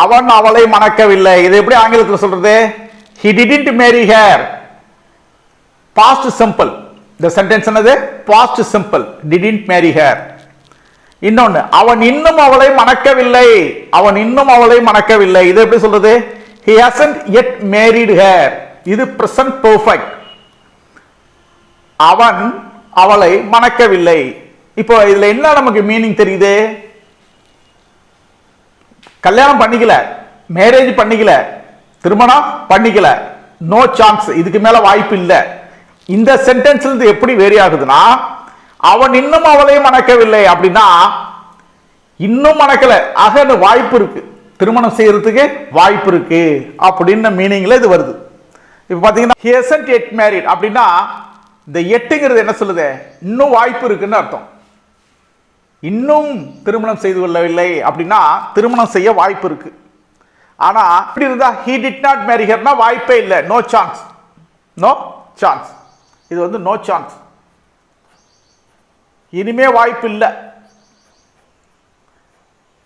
அவன் அவளை மணக்கவில்லை. இது எப்படி ஆங்கிலத்தில் சொல்றது? he didn't marry her. past simple. the sentence என்னது? past simple. didn't marry her. இன்னொன்னு, அவன் இன்னும் அவளை மணக்கவில்லை. அவன் இன்னும் அவளை மணக்கவில்லை. இது எப்படி சொல்றது? he hasn't yet married her. இது present perfect. அவன் அவளை மணக்கவில்லை. இப்போ இதுல என்ன நமக்கு மீனிங் தெரியுது? கல்யாணம் பண்ணிக்கல, மேரேஜ் பண்ணிக்கல, திருமணம் பண்ணிக்கல, நோ சான்ஸ், இதுக்கு மேல வாய்ப்பு இல்லை. இந்த சென்டென்ஸ்ல இருந்து எப்படி வேரி ஆகுதுன்னா, அவன் இன்னும் அவளை மணக்கவில்லை அப்படின்னா இன்னும் மணக்கல, ஆக வாய்ப்பு இருக்கு, திருமணம் செய்யறதுக்கு வாய்ப்பு இருக்கு அப்படின்னு மீனிங்ல இது வருது. இப்ப பாத்தீங்கன்னா he hasn't yet married அப்படின்னா இந்த எட்டுங்கிறது என்ன சொல்லுது? இன்னும் வாய்ப்பு இருக்குன்னு அர்த்தம். இன்னும் திருமணம் செய்து கொள்ளவில்லை அப்படின்னா திருமணம் செய்ய வாய்ப்பு இருக்கு. ஆனா இப்படி இருந்தா he did not marry her னா வாய்ப்பே இல்லை, நோ சான்ஸ், நோ சான்ஸ். இது வந்து நோ சான்ஸ், இனிமே வாய்ப்பு இல்லை.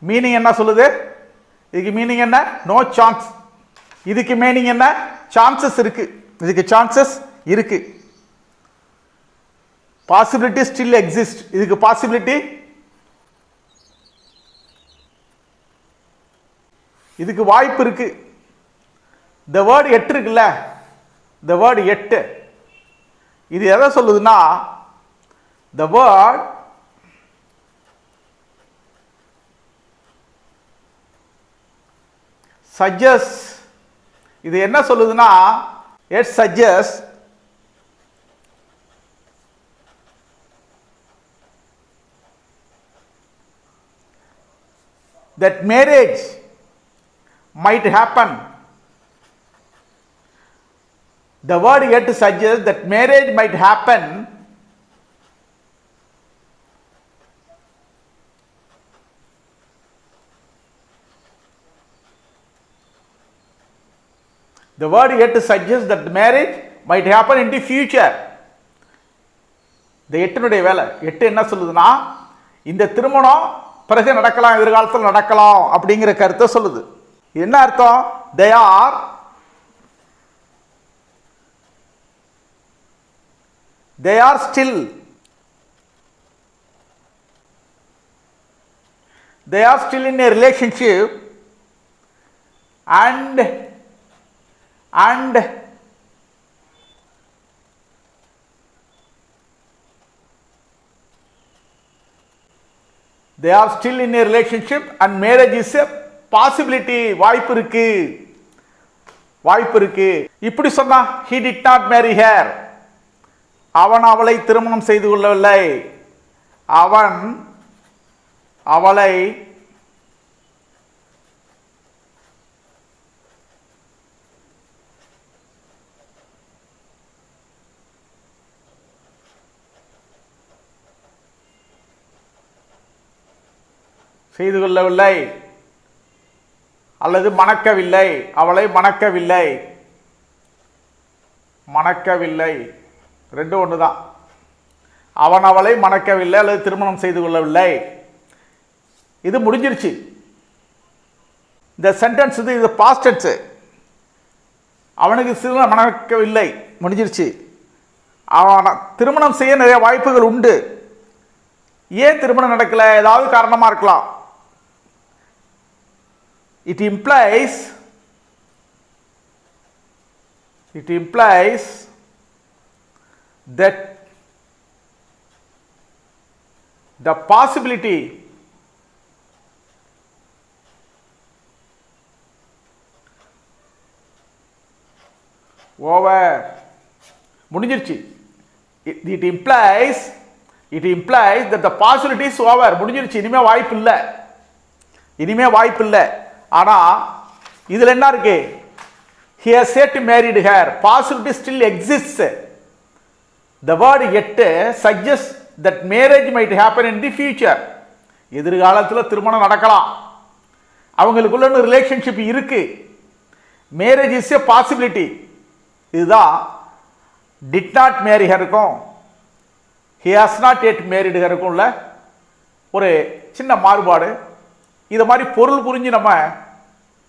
மீனிங் என்ன சொல்லுது? இதுக்கு மீனிங் என்ன? No chance. இதுக்கு மீனிங் என்ன? சான்சஸ் இருக்கு, இதுக்கு சான்சஸ் இருக்கு. பாசிபிலிட்டி ஸ்டில் எக்ஸிஸ்ட், இதுக்கு பாசிபிலிட்டி, இதுக்கு வாய்ப்பு இருக்கு. the word எட்டு இருக்குல்ல, the word எட்டு, இது எதை சொல்லுதுன்னா, the word suggests. இது என்ன சொல்லுதுன்னா, it suggests that marriage might happen. The word yet suggests that marriage might happen the word yet suggests that marriage might happen in the future. இந்த எட்டினுடைய வேலை, எட்டு என்ன சொல்லுதுன்னா, இந்த திருமணம் பிறகு நடக்கலாம், எதிர்காலத்தில் நடக்கலாம் அப்படிங்கிற கருத்தை சொல்லுது. என்ன அர்த்தம்? they are still in a relationship and they are still in a relationship and marriage is a possibility. வாய்ப்பு இருக்கு, வாய்ப்பு இருக்கு. இப்படி சொன்னா he did not marry her, அவன் அவளை திருமணம் செய்து கொள்ளவில்லை, அவன் அவளை செய்து கொள்ளவில்லை அல்லது மணக்கவில்லை, அவளை மணக்கவில்லை, மணக்கவில்லை, ரெண்டு ஒண்ணுதான். அவன் அவளை மணக்கவில்லை அல்லது திருமணம் செய்து கொள்ளவில்லை, இது முடிஞ்சிருச்சு. இந்த சென்டென்ஸ் இது பாஸ்ட் டென்ஸ். அவனுக்கு திருமணம் மணக்கவில்லை, முடிஞ்சிருச்சு. அவன் திருமணம் செய்ய நிறைய வாய்ப்புகள் உண்டு. ஏன் திருமணம் நடக்கல? ஏதாவது காரணமா இருக்கலாம். It implies that the possibility over முடிஞ்சிருச்சு. It implies that the possibility is over. முடிஞ்சிருச்சு, இனிமே வாய்ப்பு இல்லை, இனிமே வாய்ப்பு இல்லை. ஆனா இதுல என்ன இருக்கு? he has yet married her, possibility still exists. the word yet suggests that marriage might happen in the future. எதிர்காலத்தில் திருமணம் நடக்கலாம், அவங்களுக்குள்ள ரிலேஷன்ஷிப் இருக்கு, மேரேஜ் இஸ் a possibility. இதுதான் did not marry her க்கும் he has not yet married her க்கும் உள்ள ஒரு சின்ன மாறுபாடு. இதை மாதிரி பொருள் புரிஞ்சு நம்ம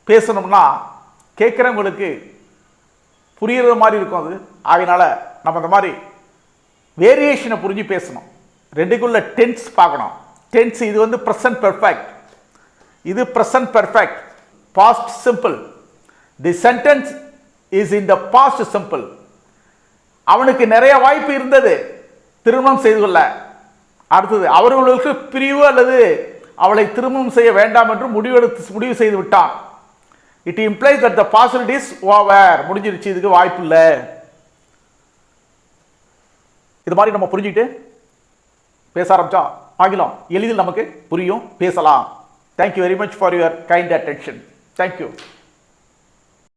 பேசணும்னா கேட்குறவங்களுக்கு புரியுற மாதிரி இருக்கும். அது அதனால நம்ம அந்த மாதிரி வேரியேஷனை புரிஞ்சு பேசணும். ரெண்டுக்குள்ள டென்ஸ் பார்க்கணும். டென்ஸ் இது வந்து ப்ரெசன்ட் பெர்ஃபெக்ட், இது present perfect, past simple. The sentence is in the past simple. அவனுக்கு நிறைய வாய்ப்பு இருந்தது திருமணம் செய்து கொள்ள. அடுத்தது அவர்களுக்கு பிரிவு அல்லது அவளை திருமணம் செய்ய வேண்டாம் என்று முடிவு செய்து விட்டான். It implies that the possibilities over. முடிஞ்சிருச்சு, இதுக்கு வாய்ப்பு இல்லை. இது மாதிரி நம்ம புரிஞ்சுக்கிட்டு பேச ஆரம்பிச்சா ஆங்கிலம் எளிதில் நமக்கு புரியும், பேசலாம். Thank you very much for your kind attention. Thank you.